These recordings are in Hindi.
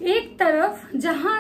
एक तरफ जहां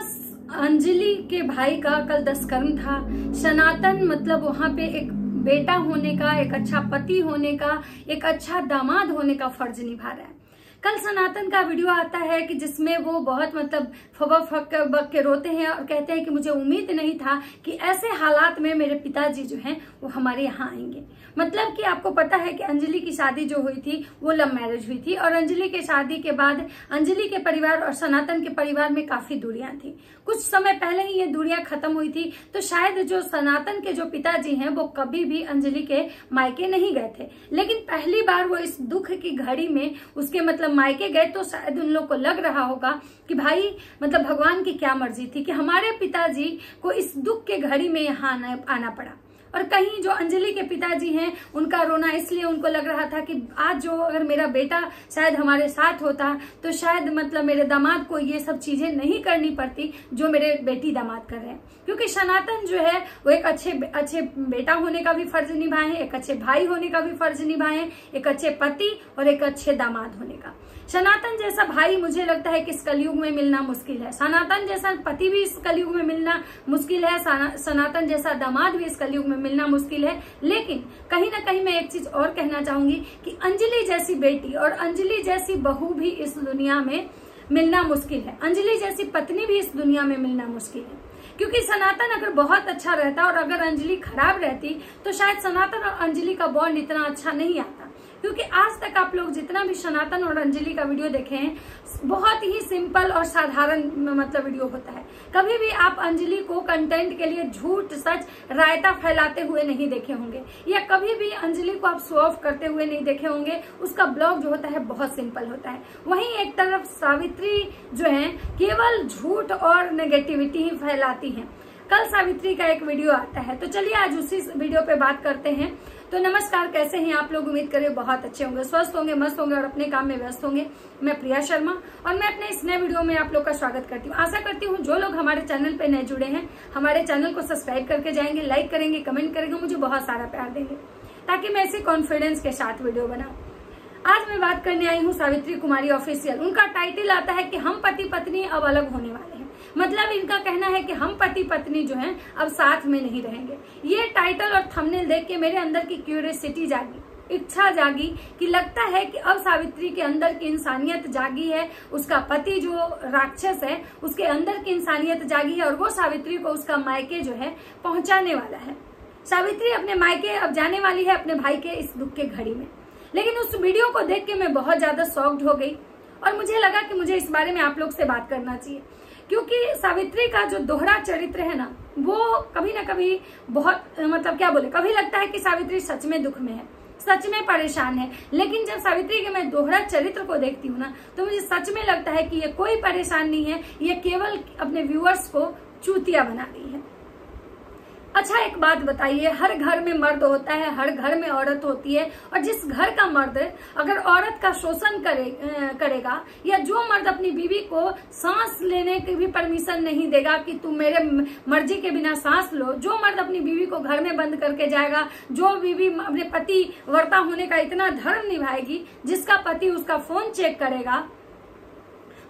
अंजलि के भाई का कल दुष्कर्म था, सनातन मतलब वहां पे एक बेटा होने का, एक अच्छा पति होने का, एक अच्छा दामाद होने का फर्ज निभा रहा है। कल सनातन का वीडियो आता है कि जिसमें वो बहुत मतलब फक बक के रोते हैं और कहते हैं कि मुझे उम्मीद नहीं था कि ऐसे हालात में मेरे पिताजी जो हैं वो हमारे यहाँ आएंगे। मतलब कि आपको पता है कि अंजलि की शादी जो हुई थी वो लव मैरिज हुई थी और अंजलि के शादी के बाद अंजलि के परिवार और सनातन के परिवार में काफी दूरियां थी। कुछ समय पहले ही ये दूरियां खत्म हुई थी, तो शायद जो सनातन के जो पिताजी हैं वो कभी भी अंजलि के मायके नहीं गए थे, लेकिन पहली बार वो इस दुख की घड़ी में उसके मतलब मायके गए, तो शायद उन लोग को लग रहा होगा कि भाई मतलब भगवान की क्या मर्जी थी कि हमारे पिताजी को इस दुख के घड़ी में यहाँ आना पड़ा। और कहीं जो अंजलि के पिताजी हैं उनका रोना इसलिए उनको लग रहा था कि आज जो अगर मेरा बेटा शायद हमारे साथ होता तो शायद मतलब मेरे दामाद को ये सब चीजें नहीं करनी पड़ती जो मेरे बेटी दामाद कर रहे हैं, क्योंकि सनातन जो है वो एक अच्छे बेटा होने का भी फर्ज निभाए हैं, एक अच्छे भाई होने का भी फर्ज निभाए हैं, एक अच्छे पति और एक अच्छे दामाद होने का। सनातन जैसा भाई मुझे लगता है कि इस कलयुग में मिलना मुश्किल है, सनातन जैसा पति भी इस कलयुग में मिलना मुश्किल है, सनातन जैसा दामाद भी इस कलयुग में मिलना मुश्किल है। लेकिन कहीं ना कहीं मैं एक चीज और कहना चाहूंगी कि अंजलि जैसी बेटी और अंजलि जैसी बहू भी इस दुनिया में मिलना मुश्किल है, अंजलि जैसी पत्नी भी इस दुनिया में मिलना मुश्किल है। क्योंकि सनातन अगर बहुत अच्छा रहता और अगर अंजलि खराब रहती तो शायद सनातन और अंजलि का बॉन्ड इतना अच्छा नहीं आता। क्योंकि आज तक आप लोग जितना भी सनातन और अंजलि का वीडियो देखे हैं बहुत ही सिंपल और साधारण मतलब वीडियो होता है। कभी भी आप अंजलि को कंटेंट के लिए झूठ सच रायता फैलाते हुए नहीं देखे होंगे, या कभी भी अंजलि को आप शो ऑफ करते हुए नहीं देखे होंगे। उसका ब्लॉग जो होता है बहुत सिंपल होता है। वहीं एक तरफ सावित्री जो है केवल झूठ और नेगेटिविटी ही फैलाती है। कल सावित्री का एक वीडियो आता है, तो चलिए आज उसी वीडियो पे बात करते हैं। तो नमस्कार, कैसे हैं आप लोग? उम्मीद करें बहुत अच्छे होंगे, स्वस्थ होंगे, मस्त होंगे और अपने काम में व्यस्त होंगे। मैं प्रिया शर्मा और मैं अपने इस नए वीडियो में आप लोग का स्वागत करती हूँ। आशा करती हूँ जो लोग हमारे चैनल पे नए जुड़े हैं हमारे चैनल को सब्सक्राइब करके जाएंगे, लाइक करेंगे, कमेंट करेंगे, मुझे बहुत सारा प्यार देंगे ताकि मैं इसी कॉन्फिडेंस के साथ वीडियो बनाऊं। आज मैं बात करने आई हूँ सावित्री कुमारी ऑफिशियल। उनका टाइटल आता है कि हम पति पत्नी अब अलग होने वाले हैं। मतलब इनका कहना है कि हम पति पत्नी जो हैं अब साथ में नहीं रहेंगे। ये टाइटल और थंबनेल देख के मेरे अंदर की क्यूरियोसिटी जागी, इच्छा जागी कि लगता है कि अब सावित्री के अंदर की इंसानियत जागी है, उसका पति जो राक्षस है उसके अंदर की इंसानियत जागी है और वो सावित्री को उसका मायके जो है पहुंचाने वाला है। सावित्री अपने मायके अब जाने वाली है अपने भाई के इस दुख के घड़ी में। लेकिन उस वीडियो को देख के मैं बहुत ज्यादा शॉक्ड हो गई और मुझे लगा कि मुझे इस बारे में आप लोग से बात करना चाहिए, क्योंकि सावित्री का जो दोहरा चरित्र है ना वो कभी ना कभी बहुत मतलब क्या बोले, कभी लगता है कि सावित्री सच में दुख में है, सच में परेशान है। लेकिन जब सावित्री के मैं दोहरा चरित्र को देखती हूँ ना तो मुझे सच में लगता है कि ये कोई परेशान नहीं है, ये केवल अपने व्यूअर्स को चूतिया बना रही है। अच्छा एक बात बताइए, हर घर में मर्द होता है, हर घर में औरत होती है, और जिस घर का मर्द अगर औरत का शोषण करेगा या जो मर्द अपनी बीवी को सांस लेने की भी परमिशन नहीं देगा कि तुम मेरे मर्जी के बिना सांस लो, जो मर्द अपनी बीवी को घर में बंद करके जाएगा, जो बीवी अपने पति वर्ता होने का इतना धर्म निभाएगी, जिसका पति उसका फोन चेक करेगा,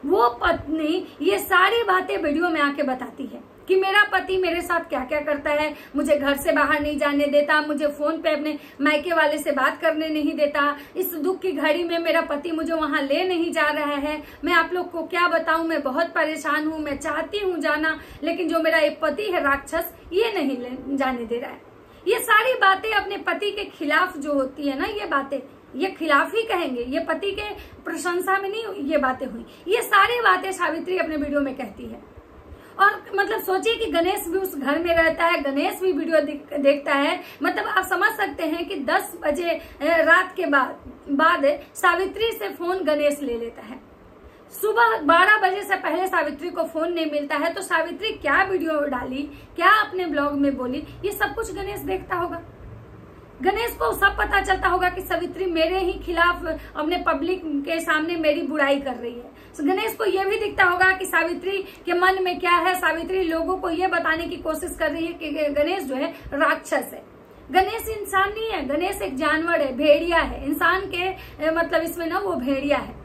वो पत्नी ये सारी बातें वीडियो में आके बताती है कि मेरा पति मेरे साथ क्या क्या करता है, मुझे घर से बाहर नहीं जाने देता, मुझे फोन पे अपने मायके वाले से बात करने नहीं देता, इस दुख की घड़ी में मेरा पति मुझे वहां ले नहीं जा रहा है, मैं आप लोग को क्या बताऊं, मैं बहुत परेशान हूं, मैं चाहती हूं जाना लेकिन जो मेरा एक पति है राक्षस ये नहीं जाने दे रहा है। ये सारी बातें अपने पति के खिलाफ जो होती है ना, ये बातें ये खिलाफ ही कहेंगे, ये पति के प्रशंसा में नहीं ये बातें हुई। ये सारी बातें सावित्री अपने वीडियो में कहती है। और मतलब सोचिए कि गणेश भी उस घर में रहता है, गणेश भी वीडियो देखता है। मतलब आप समझ सकते हैं कि 10 बजे रात के बाद सावित्री से फोन गणेश ले लेता है। सुबह 12 बजे से पहले सावित्री को फोन नहीं मिलता है, तो सावित्री क्या वीडियो डाली, क्या अपने ब्लॉग में बोली, ये सब कुछ गणेश देखता होगा। गणेश को सब पता चलता होगा कि सावित्री मेरे ही खिलाफ अपने पब्लिक के सामने मेरी बुराई कर रही है। तो गणेश को यह भी दिखता होगा कि सावित्री के मन में क्या है, सावित्री लोगों को यह बताने की कोशिश कर रही है कि गणेश जो है राक्षस है। गणेश इंसान नहीं है, गणेश एक जानवर है, भेड़िया है। इंसान के मतलब इसमें ना वो भेड़िया है।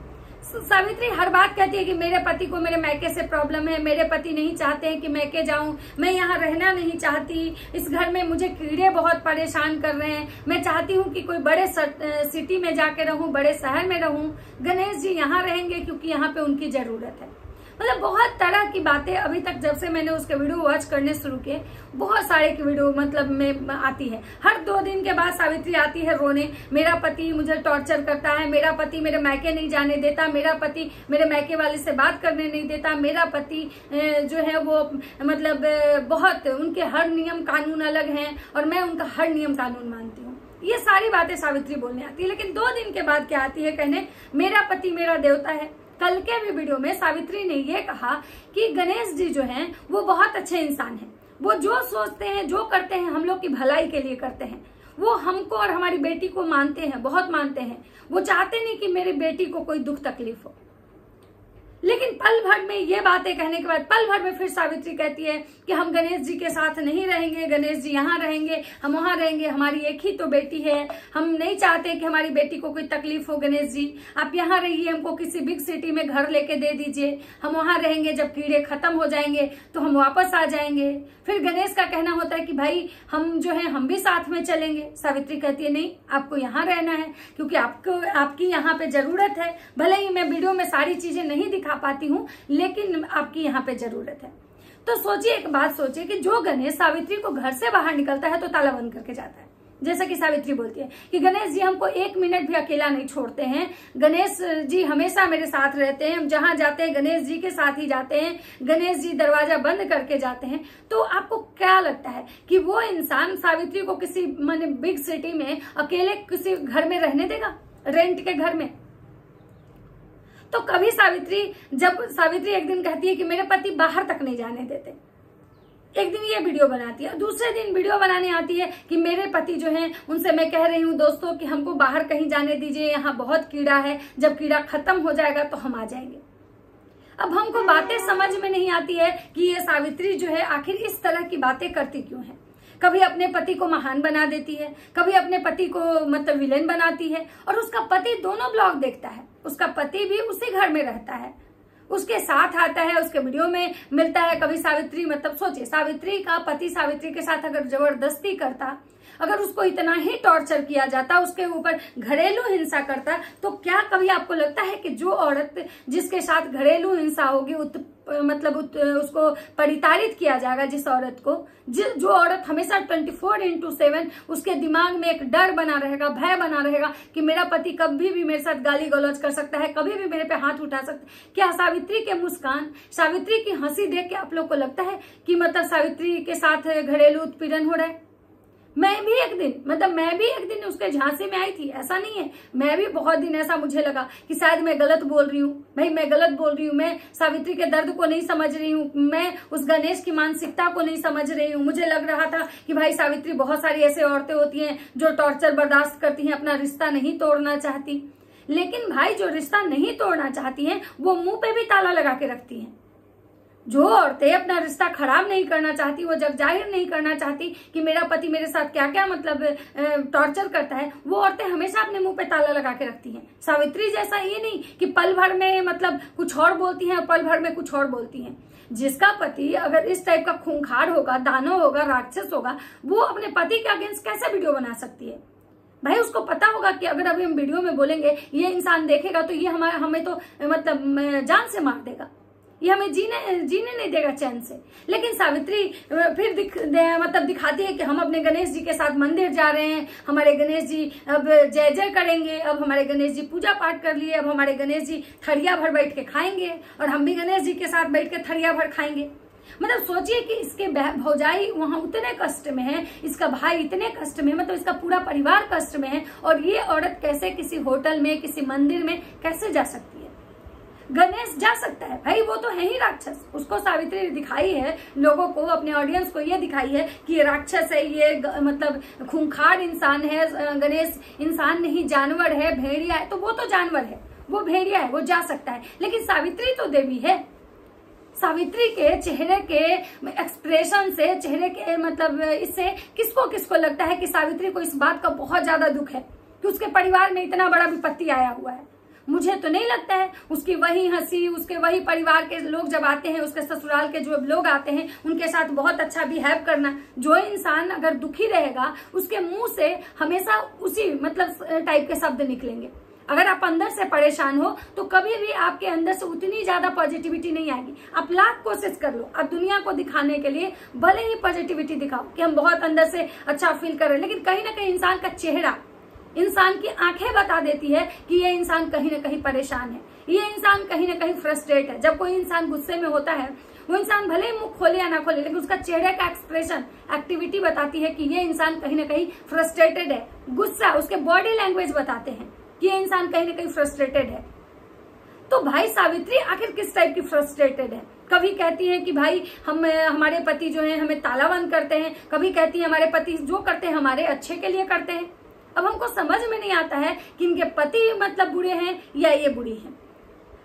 सावित्री हर बात कहती है कि मेरे पति को मेरे मैके से प्रॉब्लम है, मेरे पति नहीं चाहते हैं कि मैके जाऊं, मैं यहाँ रहना नहीं चाहती, इस घर में मुझे कीड़े बहुत परेशान कर रहे हैं, मैं चाहती हूँ कि कोई बड़े सिटी में जाके रहूं, बड़े शहर में रहूं, गणेश जी यहाँ रहेंगे क्योंकि यहाँ पे उनकी जरूरत है। मतलब बहुत तरह की बातें अभी तक जब से मैंने उसके वीडियो वॉच करने शुरू किए, बहुत सारे की वीडियो मतलब में आती है। हर 2 दिन के बाद सावित्री आती है रोने, मेरा पति मुझे टॉर्चर करता है, मेरा पति मेरे मैके नहीं जाने देता, मेरा पति मेरे मैके वाले से बात करने नहीं देता, मेरा पति जो है वो मतलब बहुत, उनके हर नियम कानून अलग हैं और मैं उनका हर नियम कानून मानती हूँ। ये सारी बातें सावित्री बोलने आती है। लेकिन 2 दिन के बाद क्या आती है कहने, मेरा पति मेरा देवता है। कल के भी वीडियो में सावित्री ने ये कहा कि गणेश जी जो हैं वो बहुत अच्छे इंसान हैं, वो जो सोचते हैं जो करते हैं हम लोग की भलाई के लिए करते हैं, वो हमको और हमारी बेटी को मानते हैं, बहुत मानते हैं, वो चाहते नहीं कि मेरी बेटी को कोई दुख तकलीफ हो। लेकिन पल भर में ये बातें कहने के बाद पल भर में फिर सावित्री कहती है कि हम गणेश जी के साथ नहीं रहेंगे, गणेश जी यहाँ रहेंगे, हम वहां रहेंगे, हमारी एक ही तो बेटी है, हम नहीं चाहते कि हमारी बेटी को कोई तकलीफ हो, गणेश जी आप यहाँ रहिए, हमको किसी बिग सिटी में घर लेके दे दीजिए, हम वहां रहेंगे, जब कीड़े खत्म हो जाएंगे तो हम वापस आ जाएंगे। फिर गणेश का कहना होता है कि भाई हम जो है हम भी साथ में चलेंगे। सावित्री कहती है नहीं, आपको यहाँ रहना है क्योंकि आपकी यहाँ पे जरूरत है, भले ही मैं वीडियो में सारी चीजें नहीं दिखा पाती हूँ लेकिन आपकी यहाँ पे जरूरत है। तो सोचिए, एक बात सोचिए कि जो गणेश सावित्री को घर से बाहर निकलता है तो ताला बंद करके जाता है, जैसा कि सावित्री बोलती है कि गणेश जी हमको 1 मिनट भी अकेला नहीं छोड़ते हैं, गणेश जी हमेशा मेरे साथ रहते हैं, हम जहां जाते हैं गणेश जी के साथ ही जाते हैं, गणेश जी दरवाजा बंद करके जाते हैं। तो आपको क्या लगता है कि वो इंसान सावित्री को किसी माने बिग सिटी में अकेले किसी घर में रहने देगा, रेंट के घर में? तो कभी जब सावित्री एक दिन कहती है कि मेरे पति बाहर तक नहीं जाने देते, एक दिन ये वीडियो बनाती है, दूसरे दिन वीडियो बनाने आती है कि मेरे पति जो हैं उनसे मैं कह रही हूँ दोस्तों कि हमको बाहर कहीं जाने दीजिए, यहाँ बहुत कीड़ा है, जब कीड़ा खत्म हो जाएगा तो हम आ जाएंगे। अब हमको बातें समझ में नहीं आती है कि ये सावित्री जो है आखिर इस तरह की बातें करती क्यों है। कभी अपने पति को महान बना देती है, कभी अपने पति को मतलब विलेन बनाती है, और उसका पति दोनों ब्लॉग देखता है, उसका पति भी उसी घर में रहता है, उसके साथ आता है, उसके वीडियो में मिलता है। कभी सावित्री मतलब सोचिए, सावित्री का पति सावित्री के साथ अगर जबरदस्ती करता, अगर उसको इतना ही टॉर्चर किया जाता, उसके ऊपर घरेलू हिंसा करता, तो क्या कभी आपको लगता है कि जो औरत जिसके साथ घरेलू हिंसा होगी उसको परिताड़ित किया जाएगा? जिस औरत को जो औरत हमेशा 24/7 उसके दिमाग में एक डर बना रहेगा, भय बना रहेगा कि मेरा पति कभी भी मेरे साथ गाली गलौज कर सकता है, कभी भी मेरे पे हाथ उठा सकता है। क्या सावित्री के मुस्कान, सावित्री की हंसी देख के आप लोग को लगता है कि मतलब सावित्री के साथ घरेलू उत्पीड़न हो रहा है? मैं भी एक दिन उसके झांसे में आई थी, ऐसा नहीं है, मैं भी बहुत दिन ऐसा मुझे लगा कि शायद मैं गलत बोल रही हूँ, भाई मैं गलत बोल रही हूँ, मैं सावित्री के दर्द को नहीं समझ रही हूँ, मैं उस गणेश की मानसिकता को नहीं समझ रही हूँ। मुझे लग रहा था कि भाई सावित्री, बहुत सारी ऐसे औरतें होती हैं जो टॉर्चर बर्दाश्त करती हैं, अपना रिश्ता नहीं तोड़ना चाहती, लेकिन भाई जो रिश्ता नहीं तोड़ना चाहती हैं वो मुंह पे भी ताला लगा के रखती हैं। जो औरतें अपना रिश्ता खराब नहीं करना चाहती, वो जब जाहिर नहीं करना चाहती कि मेरा पति मेरे साथ क्या क्या मतलब टॉर्चर करता है, वो औरतें हमेशा अपने मुंह पे ताला लगा के रखती हैं। सावित्री जैसा ये नहीं कि पल भर में मतलब कुछ और बोलती हैं और पल भर में कुछ और बोलती हैं। जिसका पति अगर इस टाइप का खूंखार होगा, दानव होगा, राक्षस होगा, वो अपने पति के अगेंस्ट कैसे वीडियो बना सकती है? भाई उसको पता होगा कि अगर अभी हम वीडियो में बोलेंगे, ये इंसान देखेगा तो ये हमें तो मतलब जान से मार देगा, ये हमें जीने नहीं देगा चैन से। लेकिन सावित्री फिर दिखाती है कि हम अपने गणेश जी के साथ मंदिर जा रहे हैं, हमारे गणेश जी अब जय जय करेंगे, अब हमारे गणेश जी पूजा पाठ कर लिए, अब हमारे गणेश जी थरिया भर बैठ के खाएंगे और हम भी गणेश जी के साथ बैठ के थरिया भर खाएंगे। मतलब सोचिए कि इसके भौजाई वहां उतने कष्ट में है, इसका भाई इतने कष्ट में है, मतलब इसका पूरा परिवार कष्ट में है, और ये औरत कैसे किसी होटल में, किसी मंदिर में कैसे जा सकती है? गणेश जा सकता है भाई, वो तो है ही राक्षस। उसको सावित्री दिखाई है, लोगों को, अपने ऑडियंस को ये दिखाई है कि ये राक्षस है, ये मतलब खूंखार इंसान है। गणेश इंसान नहीं, जानवर है, भेड़िया है, तो वो तो जानवर है, वो भेड़िया है, वो जा सकता है। लेकिन सावित्री तो देवी है। सावित्री के चेहरे के एक्सप्रेशन से, चेहरे के मतलब इससे किसको लगता है कि सावित्री को इस बात का बहुत ज्यादा दुख है कि उसके परिवार में इतना बड़ा विपत्ति आया हुआ है। मुझे तो नहीं लगता है। उसकी वही हंसी, उसके वही परिवार के लोग जब आते हैं, उसके ससुराल के जो लोग आते हैं, उनके साथ बहुत अच्छा बिहेव करना। जो इंसान अगर दुखी रहेगा उसके मुंह से हमेशा उसी मतलब टाइप के शब्द निकलेंगे। अगर आप अंदर से परेशान हो तो कभी भी आपके अंदर से उतनी ज्यादा पॉजिटिविटी नहीं आएगी। आप लाख कोशिश कर लो, आप दुनिया को दिखाने के लिए भले ही पॉजिटिविटी दिखाओ कि हम बहुत अंदर से अच्छा फील कर रहे हैं, लेकिन कहीं ना कहीं इंसान का चेहरा, इंसान की आंखें बता देती है कि ये इंसान कहीं ना कहीं परेशान है, ये इंसान कहीं ना कहीं फ्रस्ट्रेट है। जब कोई इंसान गुस्से में होता है, वो इंसान भले ही मुंह खोले या ना खोले, लेकिन उसका चेहरे का एक्सप्रेशन, एक्टिविटी बताती है कि ये इंसान कहीं ना कहीं फ्रस्ट्रेटेड है। गुस्सा, उसके बॉडी लैंग्वेज बताते हैं कि ये इंसान कहीं ना कहीं फ्रस्ट्रेटेड है। तो भाई सावित्री आखिर किस टाइप की फ्रस्ट्रेटेड है? कभी कहती है कि भाई हमारे पति जो है हमें ताला बंद करते हैं, कभी कहती है हमारे पति जो करते हैं हमारे अच्छे के लिए करते हैं। अब हमको समझ में नहीं आता है कि इनके पति मतलब बुरे हैं या ये बुरी हैं,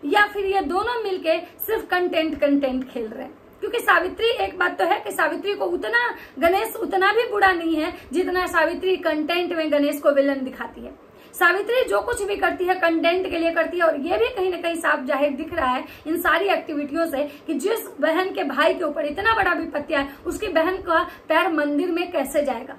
या फिर ये दोनों मिलके सिर्फ कंटेंट खेल रहे हैं। क्योंकि सावित्री, एक बात तो है कि सावित्री को गणेश उतना भी बुरा नहीं है जितना सावित्री कंटेंट में गणेश को विलन दिखाती है। सावित्री जो कुछ भी करती है कंटेंट के लिए करती है, और ये भी कहीं ना कहीं साफ जाहिर दिख रहा है इन सारी एक्टिविटियों से कि जिस बहन के भाई के ऊपर इतना बड़ा विपत्ति है, उसकी बहन का पैर मंदिर में कैसे जाएगा?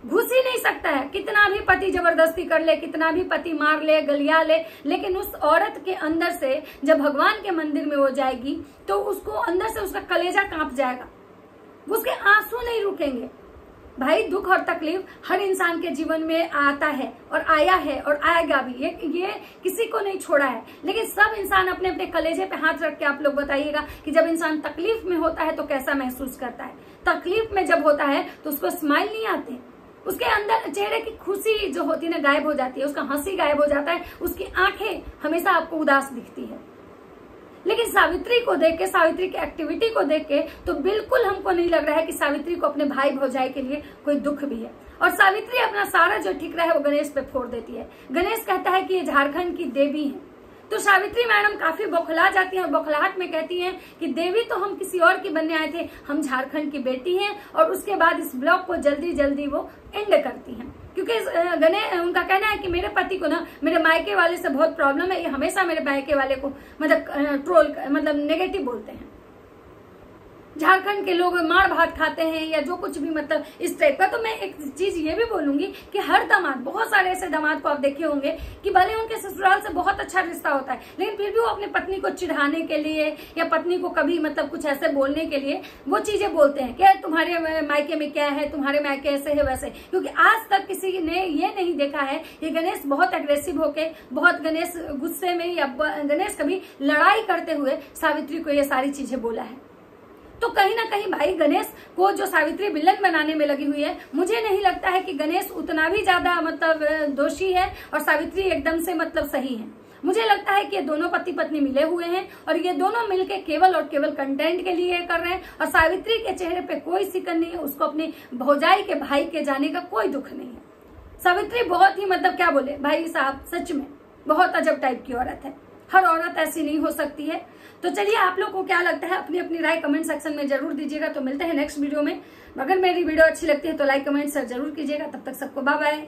घुस ही नहीं सकता है। कितना भी पति जबरदस्ती कर ले, कितना भी पति मार ले, गलिया ले, लेकिन उस औरत के अंदर से जब भगवान के मंदिर में वो जाएगी तो उसको अंदर से उसका कलेजा कांप जाएगा, उसके आंसू नहीं रुकेंगे। भाई दुख और तकलीफ हर इंसान के जीवन में आता है और आया है और आएगा भी, ये किसी को नहीं छोड़ा है। लेकिन सब इंसान अपने अपने कलेजे पे हाथ रख के आप लोग बताइएगा कि जब इंसान तकलीफ में होता है तो कैसा महसूस करता है। तकलीफ में जब होता है तो उसको स्माइल नहीं आती, उसके अंदर चेहरे की खुशी जो होती है ना गायब हो जाती है, उसका हंसी गायब हो जाता है, उसकी आंखें हमेशा आपको उदास दिखती है। लेकिन सावित्री को देख के, सावित्री की एक्टिविटी को देख के तो बिल्कुल हमको नहीं लग रहा है कि सावित्री को अपने भाई भौजाई के लिए कोई दुख भी है। और सावित्री अपना सारा जो ठिकरा है वो गणेश पे फोड़ देती है। गणेश कहता है कि ये झारखंड की देवी है, तो सावित्री मैडम काफी बौखला जाती हैं और बौखलाहट में कहती हैं कि देवी तो हम किसी और की बनने आए थे, हम झारखंड की बेटी हैं। और उसके बाद इस ब्लॉग को जल्दी जल्दी वो एंड करती हैं, क्योंकि उनका कहना है कि मेरे पति को ना मेरे मायके वाले से बहुत प्रॉब्लम है, ये हमेशा मेरे मायके वाले को मतलब नेगेटिव बोलते हैं। झारखंड के लोग मार भात खाते हैं या जो कुछ भी मतलब इस टाइप का। तो मैं एक चीज ये भी बोलूंगी कि हर दामाद, बहुत सारे ऐसे दामाद को आप देखे होंगे कि भले उनके ससुराल से बहुत अच्छा रिश्ता होता है, लेकिन फिर भी वो अपनी पत्नी को चिढ़ाने के लिए या पत्नी को कभी मतलब कुछ ऐसे बोलने के लिए वो चीजें बोलते हैं कि तुम्हारे मायके में क्या है, तुम्हारे मायके ऐसे है वैसे। क्योंकि आज तक किसी ने ये नहीं देखा है कि गणेश बहुत एग्रेसिव होके, बहुत गणेश गुस्से में या गणेश कभी लड़ाई करते हुए सावित्री को ये सारी चीजें बोला है। तो कहीं ना कहीं भाई गणेश को जो सावित्री विलन बनाने में लगी हुई है, मुझे नहीं लगता है कि गणेश उतना भी ज्यादा मतलब दोषी है और सावित्री एकदम से मतलब सही है। मुझे लगता है कि ये दोनों पति पत्नी मिले हुए हैं और ये दोनों मिलके केवल और केवल कंटेंट के लिए कर रहे हैं। और सावित्री के चेहरे पे कोई सिकन नहीं है, उसको अपने भौजाई के भाई के जाने का कोई दुख नहीं है। सावित्री बहुत ही मतलब क्या बोले भाई साहब, सच में बहुत अजब टाइप की औरत है। हर औरत ऐसी नहीं हो सकती है। तो चलिए, आप लोग को क्या लगता है अपनी अपनी राय कमेंट सेक्शन में जरूर दीजिएगा। तो मिलते हैं नेक्स्ट वीडियो में। अगर मेरी वीडियो अच्छी लगती है तो लाइक कमेंट जरूर कीजिएगा। तब तक सबको बाय बाय।